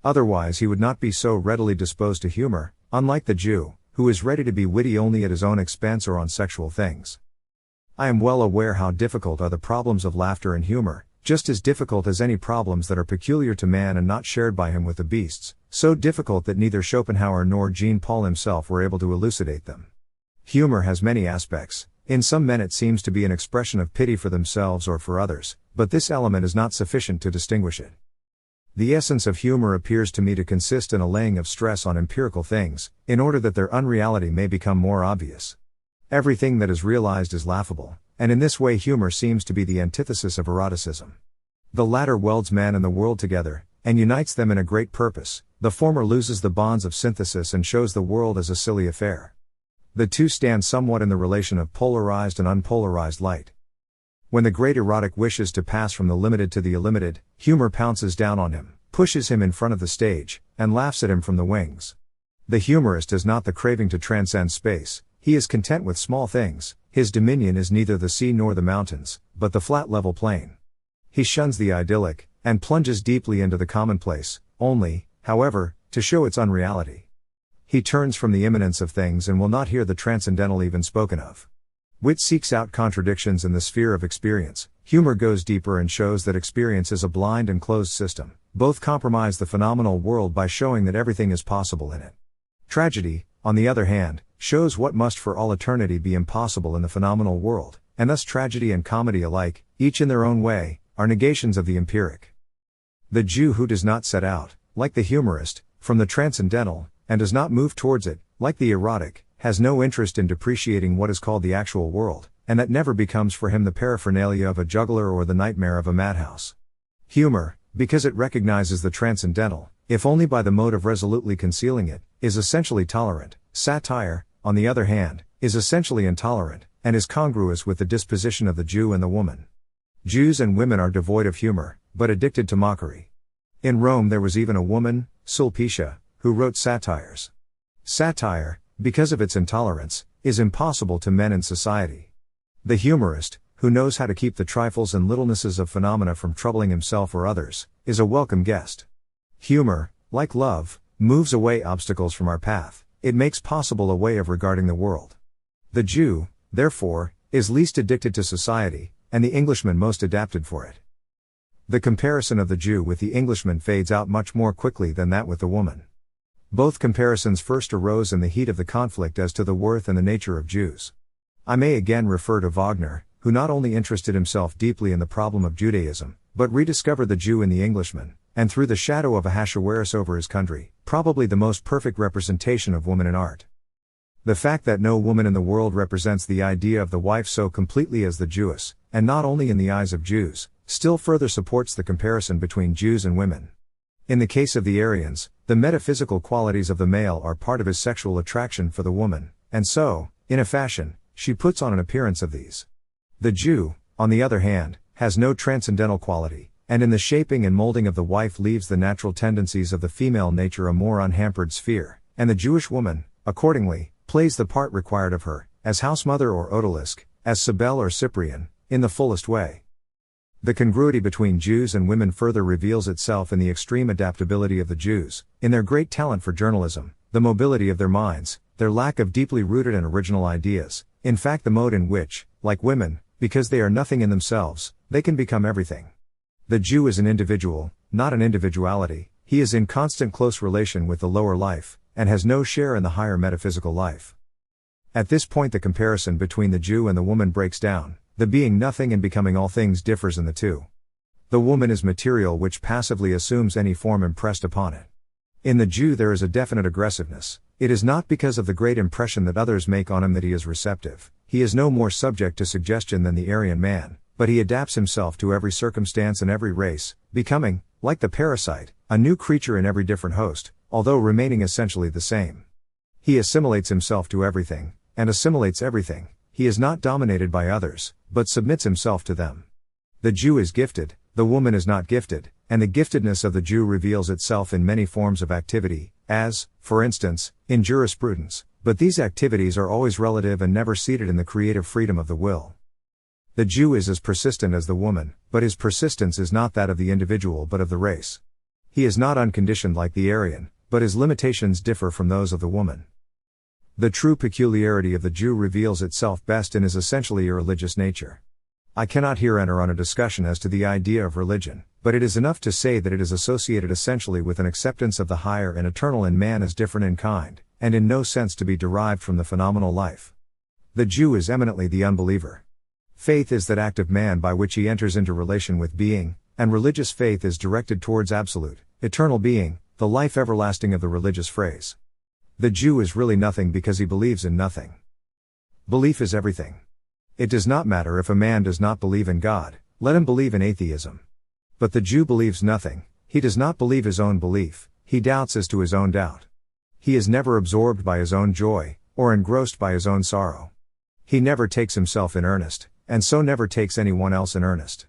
Otherwise he would not be so readily disposed to humor, unlike the Jew, who is ready to be witty only at his own expense or on sexual things. I am well aware how difficult are the problems of laughter and humor, just as difficult as any problems that are peculiar to man and not shared by him with the beasts, so difficult that neither Schopenhauer nor Jean-Paul himself were able to elucidate them. Humor has many aspects. In some men it seems to be an expression of pity for themselves or for others, but this element is not sufficient to distinguish it. The essence of humor appears to me to consist in a laying of stress on empirical things, in order that their unreality may become more obvious. Everything that is realized is laughable, and in this way humor seems to be the antithesis of eroticism. The latter welds man and the world together, and unites them in a great purpose. The former loses the bonds of synthesis and shows the world as a silly affair. The two stand somewhat in the relation of polarized and unpolarized light. When the great erotic wishes to pass from the limited to the illimited, humor pounces down on him, pushes him in front of the stage, and laughs at him from the wings. The humorist has not the craving to transcend space, he is content with small things, his dominion is neither the sea nor the mountains, but the flat level plain. He shuns the idyllic, and plunges deeply into the commonplace, only, however, to show its unreality. He turns from the immanence of things and will not hear the transcendental even spoken of. Wit seeks out contradictions in the sphere of experience, humor goes deeper and shows that experience is a blind and closed system. Both compromise the phenomenal world by showing that everything is possible in it. Tragedy, on the other hand, shows what must for all eternity be impossible in the phenomenal world, and thus tragedy and comedy alike, each in their own way, are negations of the empiric. The Jew who does not set out, like the humorist, from the transcendental, and does not move towards it, like the erotic, has no interest in depreciating what is called the actual world, and that never becomes for him the paraphernalia of a juggler or the nightmare of a madhouse. Humor, because it recognizes the transcendental, if only by the mode of resolutely concealing it, is essentially tolerant. Satire, on the other hand, is essentially intolerant, and is congruous with the disposition of the Jew and the woman. Jews and women are devoid of humor, but addicted to mockery. In Rome there was even a woman, Sulpicia, who wrote satires. Satire, because of its intolerance, is impossible to men in society. The humorist, who knows how to keep the trifles and littlenesses of phenomena from troubling himself or others, is a welcome guest. Humor, like love, moves away obstacles from our path, it makes possible a way of regarding the world. The Jew, therefore, is least addicted to society, and the Englishman most adapted for it. The comparison of the Jew with the Englishman fades out much more quickly than that with the woman. Both comparisons first arose in the heat of the conflict as to the worth and the nature of Jews. I may again refer to Wagner, who not only interested himself deeply in the problem of Judaism, but rediscovered the Jew in the Englishman, and threw the shadow of Ahasuerus over his country, probably the most perfect representation of woman in art. The fact that no woman in the world represents the idea of the wife so completely as the Jewess, and not only in the eyes of Jews, still further supports the comparison between Jews and women. In the case of the Aryans, the metaphysical qualities of the male are part of his sexual attraction for the woman, and so, in a fashion, she puts on an appearance of these. The Jew, on the other hand, has no transcendental quality, and in the shaping and molding of the wife leaves the natural tendencies of the female nature a more unhampered sphere, and the Jewish woman, accordingly, plays the part required of her, as housemother or odalisque, as Cybele or Cyprian, in the fullest way. The congruity between Jews and women further reveals itself in the extreme adaptability of the Jews, in their great talent for journalism, the mobility of their minds, their lack of deeply rooted and original ideas, in fact the mode in which, like women, because they are nothing in themselves, they can become everything. The Jew is an individual, not an individuality, he is in constant close relation with the lower life, and has no share in the higher metaphysical life. At this point the comparison between the Jew and the woman breaks down. The being nothing and becoming all things differs in the two. The woman is material which passively assumes any form impressed upon it. In the Jew there is a definite aggressiveness. It is not because of the great impression that others make on him that he is receptive. He is no more subject to suggestion than the Aryan man, but he adapts himself to every circumstance and every race, becoming, like the parasite, a new creature in every different host, although remaining essentially the same. He assimilates himself to everything, and assimilates everything. He is not dominated by others, but submits himself to them. The Jew is gifted, the woman is not gifted, and the giftedness of the Jew reveals itself in many forms of activity, as, for instance, in jurisprudence, but these activities are always relative and never seated in the creative freedom of the will. The Jew is as persistent as the woman, but his persistence is not that of the individual but of the race. He is not unconditioned like the Aryan, but his limitations differ from those of the woman. The true peculiarity of the Jew reveals itself best in his essentially irreligious nature. I cannot here enter on a discussion as to the idea of religion, but it is enough to say that it is associated essentially with an acceptance of the higher and eternal in man as different in kind, and in no sense to be derived from the phenomenal life. The Jew is eminently the unbeliever. Faith is that act of man by which he enters into relation with being, and religious faith is directed towards absolute, eternal being, the life everlasting of the religious phrase. The Jew is really nothing because he believes in nothing. Belief is everything. It does not matter if a man does not believe in God, let him believe in atheism. But the Jew believes nothing, he does not believe his own belief, he doubts as to his own doubt. He is never absorbed by his own joy, or engrossed by his own sorrow. He never takes himself in earnest, and so never takes anyone else in earnest.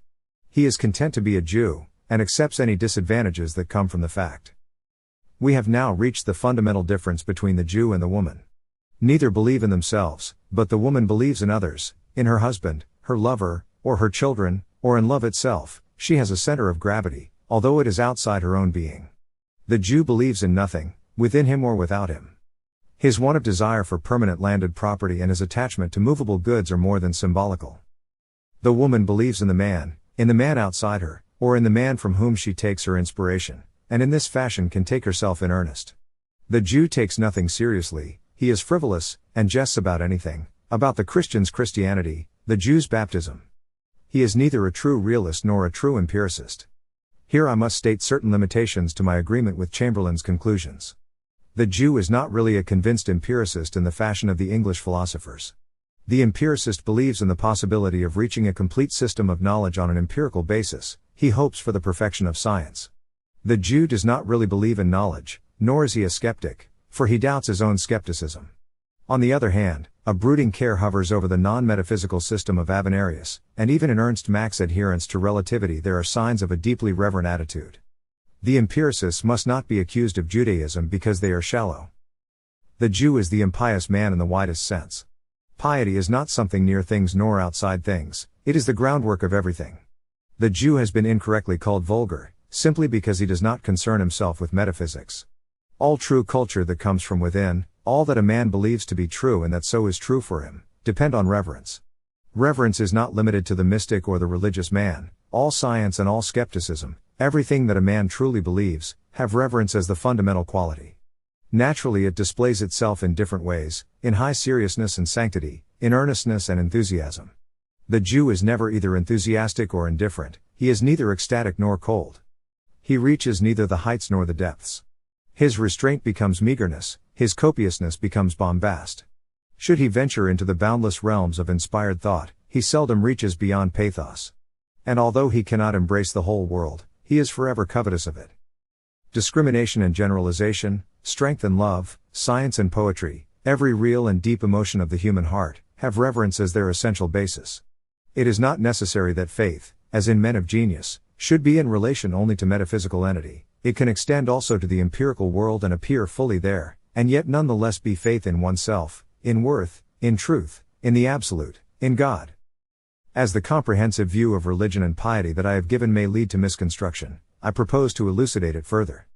He is content to be a Jew, and accepts any disadvantages that come from the fact. We have now reached the fundamental difference between the Jew and the woman. Neither believe in themselves, but the woman believes in others, in her husband, her lover, or her children, or in love itself. She has a center of gravity, although it is outside her own being. The Jew believes in nothing, within him or without him. His want of desire for permanent landed property and his attachment to movable goods are more than symbolical. The woman believes in the man outside her, or in the man from whom she takes her inspiration, and in this fashion can take herself in earnest. The Jew takes nothing seriously, he is frivolous, and jests about anything, about the Christian's Christianity, the Jew's baptism. He is neither a true realist nor a true empiricist. Here I must state certain limitations to my agreement with Chamberlain's conclusions. The Jew is not really a convinced empiricist in the fashion of the English philosophers. The empiricist believes in the possibility of reaching a complete system of knowledge on an empirical basis, he hopes for the perfection of science. The Jew does not really believe in knowledge, nor is he a skeptic, for he doubts his own skepticism. On the other hand, a brooding care hovers over the non-metaphysical system of Avenarius, and even in Ernst Mach's adherence to relativity there are signs of a deeply reverent attitude. The empiricists must not be accused of Judaism because they are shallow. The Jew is the impious man in the widest sense. Piety is not something near things nor outside things, it is the groundwork of everything. The Jew has been incorrectly called vulgar, simply because he does not concern himself with metaphysics. All true culture that comes from within, all that a man believes to be true and that so is true for him, depend on reverence. Reverence is not limited to the mystic or the religious man, all science and all skepticism, everything that a man truly believes, have reverence as the fundamental quality. Naturally it displays itself in different ways, in high seriousness and sanctity, in earnestness and enthusiasm. The Jew is never either enthusiastic or indifferent, he is neither ecstatic nor cold. He reaches neither the heights nor the depths. His restraint becomes meagerness, his copiousness becomes bombast. Should he venture into the boundless realms of inspired thought, he seldom reaches beyond pathos. And although he cannot embrace the whole world, he is forever covetous of it. Discrimination and generalization, strength and love, science and poetry, every real and deep emotion of the human heart, have reverence as their essential basis. It is not necessary that faith, as in men of genius, should be in relation only to metaphysical entity. It can extend also to the empirical world and appear fully there, and yet nonetheless be faith in oneself, in worth, in truth, in the absolute, in God. As the comprehensive view of religion and piety that I have given may lead to misconstruction, I propose to elucidate it further.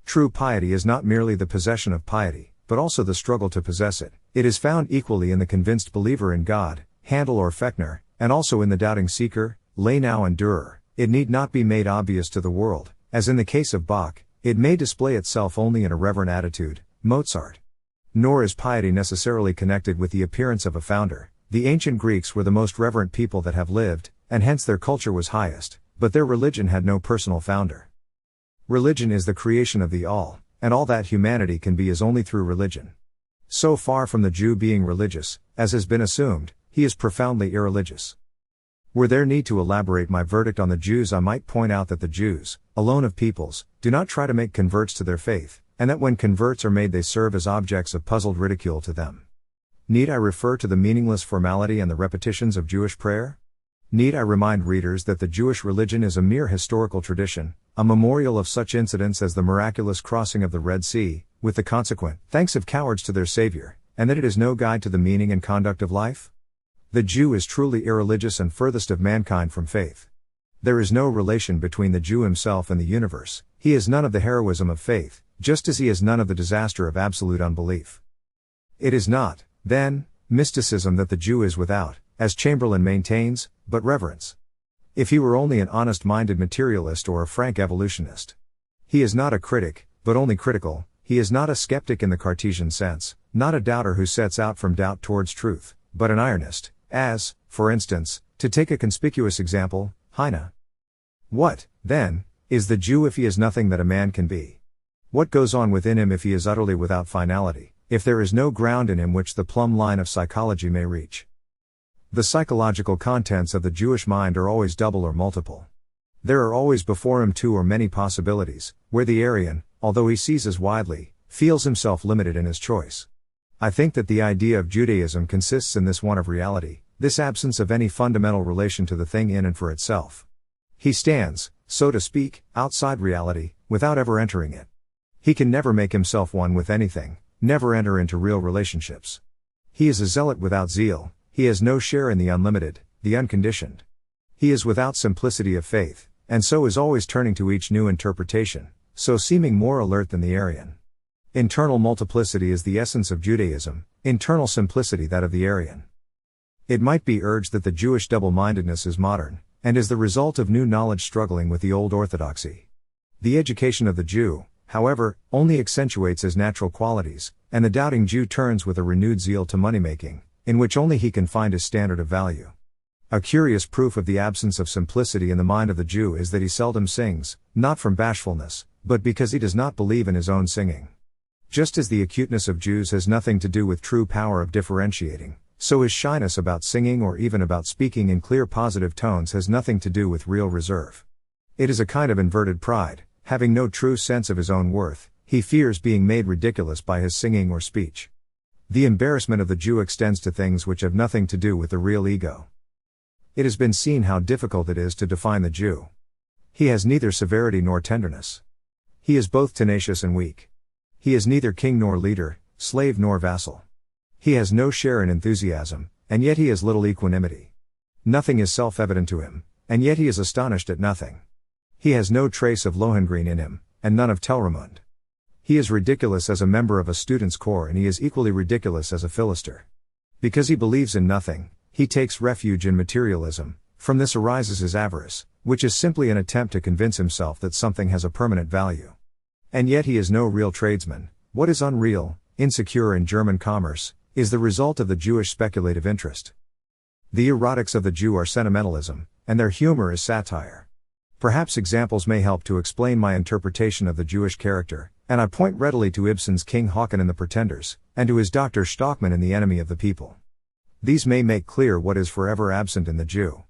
True piety is not merely the possession of piety, but also the struggle to possess it. It is found equally in the convinced believer in God, Handel or Fechner, and also in the doubting seeker, Lenau and Dürer. It need not be made obvious to the world, as in the case of Bach. It may display itself only in a reverent attitude, Mozart. Nor is piety necessarily connected with the appearance of a founder. The ancient Greeks were the most reverent people that have lived, and hence their culture was highest, but their religion had no personal founder. Religion is the creation of the all, and all that humanity can be is only through religion. So far from the Jew being religious, as has been assumed, he is profoundly irreligious. Were there need to elaborate my verdict on the Jews, I might point out that the Jews, alone of peoples, do not try to make converts to their faith, and that when converts are made they serve as objects of puzzled ridicule to them. Need I refer to the meaningless formality and the repetitions of Jewish prayer? Need I remind readers that the Jewish religion is a mere historical tradition, a memorial of such incidents as the miraculous crossing of the Red Sea, with the consequent thanks of cowards to their Savior, and that it is no guide to the meaning and conduct of life? The Jew is truly irreligious and furthest of mankind from faith. There is no relation between the Jew himself and the universe. He is none of the heroism of faith, just as he is none of the disaster of absolute unbelief. It is not, then, mysticism that the Jew is without, as Chamberlain maintains, but reverence. If he were only an honest-minded materialist or a frank evolutionist. He is not a critic, but only critical. He is not a skeptic in the Cartesian sense, not a doubter who sets out from doubt towards truth, but an ironist. As, for instance, to take a conspicuous example, Heine. What, then, is the Jew if he is nothing that a man can be? What goes on within him if he is utterly without finality, if there is no ground in him which the plumb line of psychology may reach? The psychological contents of the Jewish mind are always double or multiple. There are always before him two or many possibilities, where the Aryan, although he sees as widely, feels himself limited in his choice. I think that the idea of Judaism consists in this want of reality, this absence of any fundamental relation to the thing in and for itself. He stands, so to speak, outside reality, without ever entering it. He can never make himself one with anything, never enter into real relationships. He is a zealot without zeal, he has no share in the unlimited, the unconditioned. He is without simplicity of faith, and so is always turning to each new interpretation, so seeming more alert than the Aryan. Internal multiplicity is the essence of Judaism, internal simplicity that of the Aryan. It might be urged that the Jewish double-mindedness is modern, and is the result of new knowledge struggling with the old orthodoxy. The education of the Jew, however, only accentuates his natural qualities, and the doubting Jew turns with a renewed zeal to money-making, in which only he can find his standard of value. A curious proof of the absence of simplicity in the mind of the Jew is that he seldom sings, not from bashfulness, but because he does not believe in his own singing. Just as the acuteness of Jews has nothing to do with true power of differentiating, so his shyness about singing or even about speaking in clear positive tones has nothing to do with real reserve. It is a kind of inverted pride, having no true sense of his own worth. He fears being made ridiculous by his singing or speech. The embarrassment of the Jew extends to things which have nothing to do with the real ego. It has been seen how difficult it is to define the Jew. He has neither severity nor tenderness. He is both tenacious and weak. He is neither king nor leader, slave nor vassal. He has no share in enthusiasm, and yet he has little equanimity. Nothing is self-evident to him, and yet he is astonished at nothing. He has no trace of Lohengrin in him, and none of Telramund. He is ridiculous as a member of a student's corps, and he is equally ridiculous as a Philister. Because he believes in nothing, he takes refuge in materialism. From this arises his avarice, which is simply an attempt to convince himself that something has a permanent value. And yet he is no real tradesman. What is unreal, insecure in German commerce, is the result of the Jewish speculative interest. The erotics of the Jew are sentimentalism, and their humor is satire. Perhaps examples may help to explain my interpretation of the Jewish character, and I point readily to Ibsen's King Haakon in The Pretenders, and to his Dr. Stockman in The Enemy of the People. These may make clear what is forever absent in the Jew.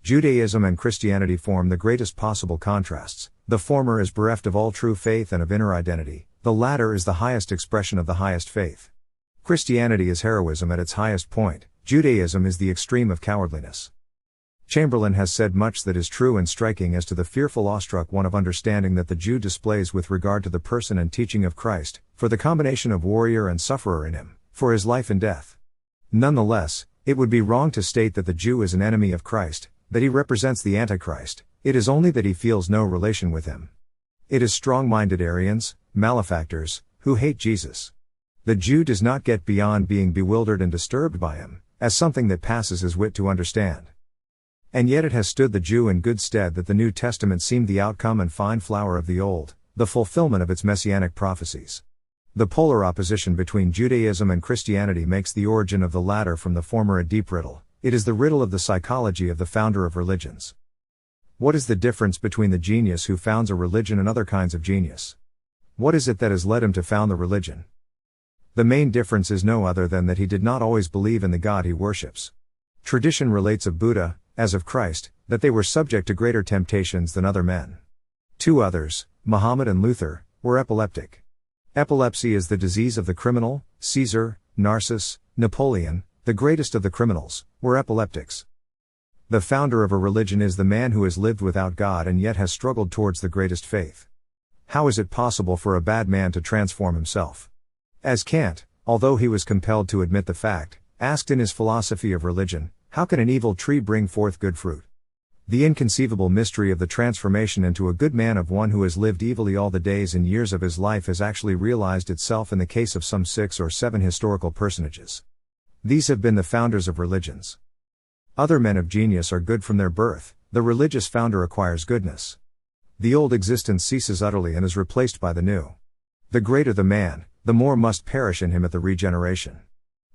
Judaism and Christianity form the greatest possible contrasts. The former is bereft of all true faith and of inner identity, the latter is the highest expression of the highest faith. Christianity is heroism at its highest point, Judaism is the extreme of cowardliness. Chamberlain has said much that is true and striking as to the fearful awestruck one of understanding that the Jew displays with regard to the person and teaching of Christ, for the combination of warrior and sufferer in him, for his life and death. Nonetheless, it would be wrong to state that the Jew is an enemy of Christ, that he represents the Antichrist, it is only that he feels no relation with him. It is strong-minded Arians, malefactors, who hate Jesus. The Jew does not get beyond being bewildered and disturbed by him, as something that passes his wit to understand. And yet it has stood the Jew in good stead that the New Testament seemed the outcome and fine flower of the Old, the fulfillment of its messianic prophecies. The polar opposition between Judaism and Christianity makes the origin of the latter from the former a deep riddle. It is the riddle of the psychology of the founder of religions. What is the difference between the genius who founds a religion and other kinds of genius? What is it that has led him to found the religion? The main difference is no other than that he did not always believe in the God he worships. Tradition relates of Buddha, as of Christ, that they were subject to greater temptations than other men. Two others, Muhammad and Luther, were epileptic. Epilepsy is the disease of the criminal. Caesar, Narcissus, Napoleon, the greatest of the criminals, were epileptics. The founder of a religion is the man who has lived without God and yet has struggled towards the greatest faith. How is it possible for a bad man to transform himself? As Kant, although he was compelled to admit the fact, asked in his philosophy of religion, how can an evil tree bring forth good fruit? The inconceivable mystery of the transformation into a good man of one who has lived evilly all the days and years of his life has actually realized itself in the case of some 6 or 7 historical personages. These have been the founders of religions. Other men of genius are good from their birth, the religious founder acquires goodness. The old existence ceases utterly and is replaced by the new. The greater the man, the more must perish in him at the regeneration.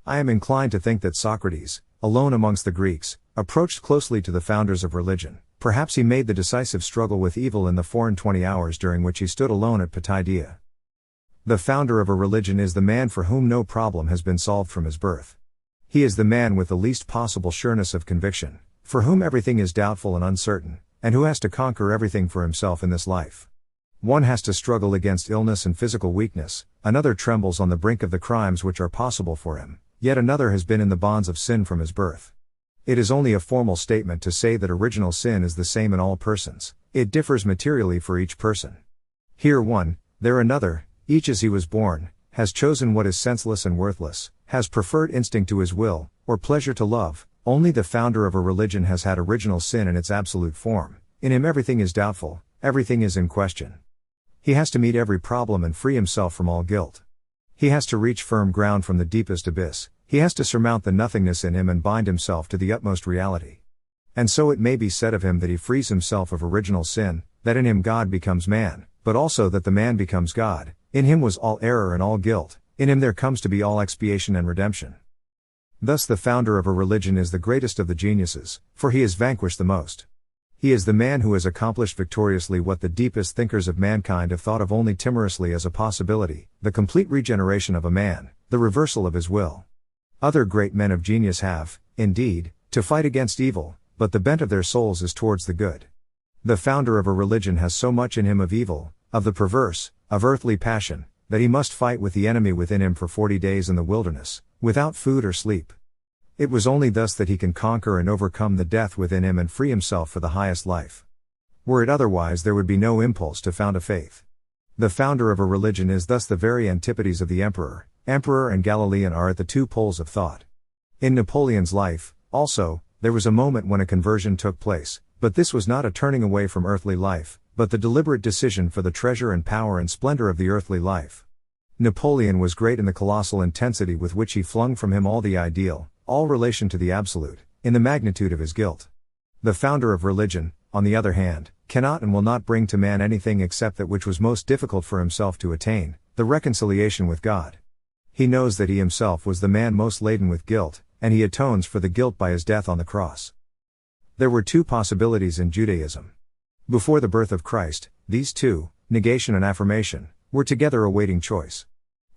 I am inclined to think that Socrates, alone amongst the Greeks, approached closely to the founders of religion. Perhaps he made the decisive struggle with evil in the 24 hours during which he stood alone at Potidaea. The founder of a religion is the man for whom no problem has been solved from his birth. He is the man with the least possible sureness of conviction, for whom everything is doubtful and uncertain, and who has to conquer everything for himself in this life. One has to struggle against illness and physical weakness, another trembles on the brink of the crimes which are possible for him, yet another has been in the bonds of sin from his birth. It is only a formal statement to say that original sin is the same in all persons, it differs materially for each person. Here one, there another, each as he was born, has chosen what is senseless and worthless, has preferred instinct to his will, or pleasure to love. Only the founder of a religion has had original sin in its absolute form. In him everything is doubtful, everything is in question. He has to meet every problem and free himself from all guilt. He has to reach firm ground from the deepest abyss, he has to surmount the nothingness in him and bind himself to the utmost reality. And so it may be said of him that he frees himself of original sin, that in him God becomes man, but also that the man becomes God. In him was all error and all guilt, in him there comes to be all expiation and redemption. Thus the founder of a religion is the greatest of the geniuses, for he has vanquished the most. He is the man who has accomplished victoriously what the deepest thinkers of mankind have thought of only timorously as a possibility, the complete regeneration of a man, the reversal of his will. Other great men of genius have, indeed, to fight against evil, but the bent of their souls is towards the good. The founder of a religion has so much in him of evil, of the perverse, of earthly passion, that he must fight with the enemy within him for 40 days in the wilderness, without food or sleep. It was only thus that he can conquer and overcome the death within him and free himself for the highest life. Were it otherwise there would be no impulse to found a faith. The founder of a religion is thus the very antipodes of the emperor. Emperor and Galilean are at the two poles of thought. In Napoleon's life, also, there was a moment when a conversion took place, but this was not a turning away from earthly life, but the deliberate decision for the treasure and power and splendor of the earthly life. Napoleon was great in the colossal intensity with which he flung from him all the ideal, all relation to the absolute, in the magnitude of his guilt. The founder of religion, on the other hand, cannot and will not bring to man anything except that which was most difficult for himself to attain, the reconciliation with God. He knows that he himself was the man most laden with guilt, and he atones for the guilt by his death on the cross. There were two possibilities in Judaism. Before the birth of Christ, these two, negation and affirmation, were together awaiting choice.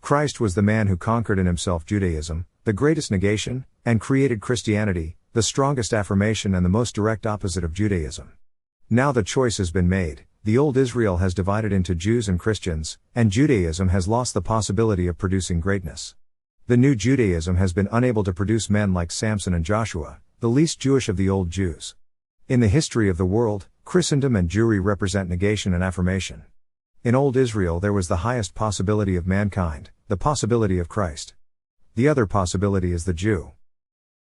Christ was the man who conquered in himself Judaism, the greatest negation, and created Christianity, the strongest affirmation and the most direct opposite of Judaism. Now the choice has been made. The old Israel has divided into Jews and Christians, and Judaism has lost the possibility of producing greatness. The new Judaism has been unable to produce men like Samson and Joshua, the least Jewish of the old Jews. In the history of the world, Christendom and Jewry represent negation and affirmation. In old Israel there was the highest possibility of mankind, the possibility of Christ. The other possibility is the Jew.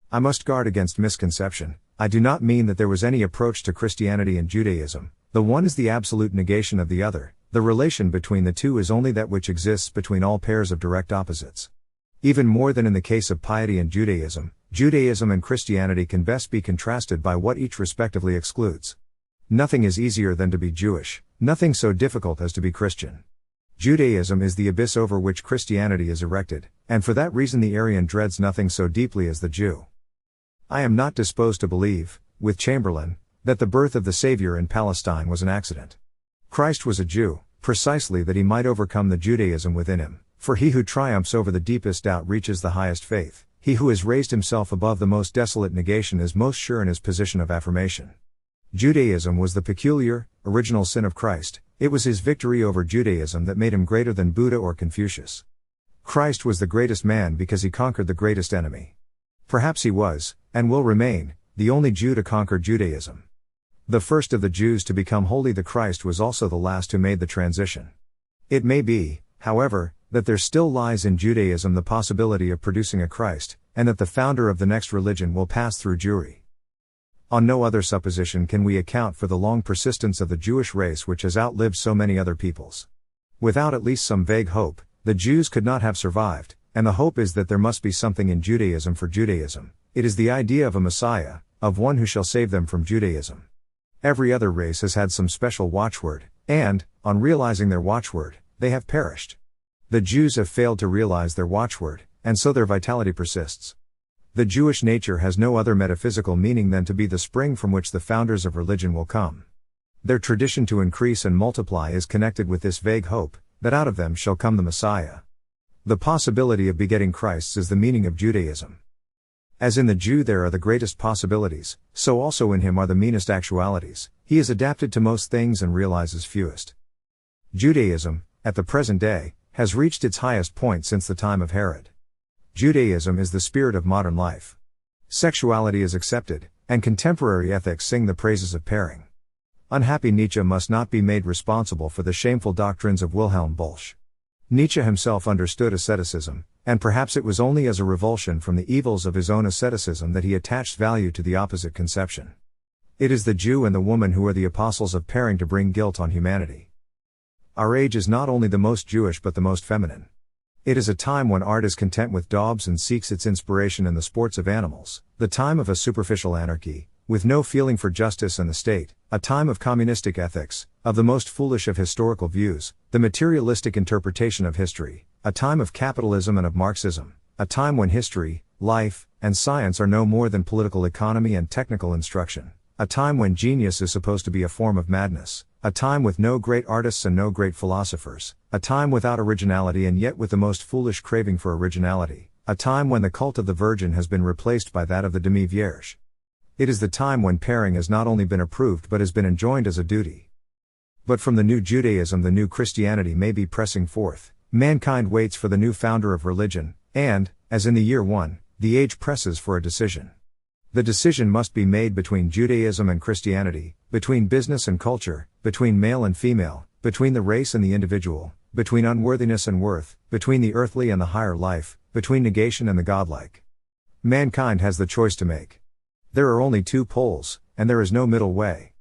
I must guard against misconception. I do not mean that there was any approach to Christianity and Judaism. The one is the absolute negation of the other. The relation between the two is only that which exists between all pairs of direct opposites. Even more than in the case of piety and Judaism, Judaism and Christianity can best be contrasted by what each respectively excludes. Nothing is easier than to be Jewish, nothing so difficult as to be Christian. Judaism is the abyss over which Christianity is erected, and for that reason the Aryan dreads nothing so deeply as the Jew. I am not disposed to believe, with Chamberlain, that the birth of the Savior in Palestine was an accident. Christ was a Jew, precisely that he might overcome the Judaism within him, for he who triumphs over the deepest doubt reaches the highest faith, he who has raised himself above the most desolate negation is most sure in his position of affirmation. Judaism was the peculiar, original sin of Christ. It was his victory over Judaism that made him greater than Buddha or Confucius. Christ was the greatest man because he conquered the greatest enemy. Perhaps he was, and will remain, the only Jew to conquer Judaism. The first of the Jews to become holy, the Christ, was also the last who made the transition. It may be, however, that there still lies in Judaism the possibility of producing a Christ, and that the founder of the next religion will pass through Jewry. On no other supposition can we account for the long persistence of the Jewish race, which has outlived so many other peoples. Without at least some vague hope, the Jews could not have survived, and the hope is that there must be something in Judaism for Judaism. It is the idea of a Messiah, of one who shall save them from Judaism. Every other race has had some special watchword, and, on realizing their watchword, they have perished. The Jews have failed to realize their watchword, and so their vitality persists. The Jewish nature has no other metaphysical meaning than to be the spring from which the founders of religion will come. Their tradition to increase and multiply is connected with this vague hope, that out of them shall come the Messiah. The possibility of begetting Christs is the meaning of Judaism. As in the Jew there are the greatest possibilities, so also in him are the meanest actualities. He is adapted to most things and realizes fewest. Judaism, at the present day, has reached its highest point since the time of Herod. Judaism is the spirit of modern life. Sexuality is accepted, and contemporary ethics sing the praises of pairing. Unhappy Nietzsche must not be made responsible for the shameful doctrines of Wilhelm Bolsch. Nietzsche himself understood asceticism, and perhaps it was only as a revulsion from the evils of his own asceticism that he attached value to the opposite conception. It is the Jew and the woman who are the apostles of pairing to bring guilt on humanity. Our age is not only the most Jewish but the most feminine. It is a time when art is content with daubs and seeks its inspiration in the sports of animals, the time of a superficial anarchy, with no feeling for justice and the state, a time of communistic ethics, of the most foolish of historical views, the materialistic interpretation of history, a time of capitalism and of Marxism, a time when history, life, and science are no more than political economy and technical instruction, a time when genius is supposed to be a form of madness, a time with no great artists and no great philosophers, a time without originality and yet with the most foolish craving for originality, a time when the cult of the Virgin has been replaced by that of the demi-vierge. It is the time when pairing has not only been approved but has been enjoined as a duty. But from the new Judaism the new Christianity may be pressing forth. Mankind waits for the new founder of religion, and, as in the year 1, the age presses for a decision. The decision must be made between Judaism and Christianity, between business and culture, between male and female, between the race and the individual, between unworthiness and worth, between the earthly and the higher life, between negation and the godlike. Mankind has the choice to make. There are only two poles, and there is no middle way.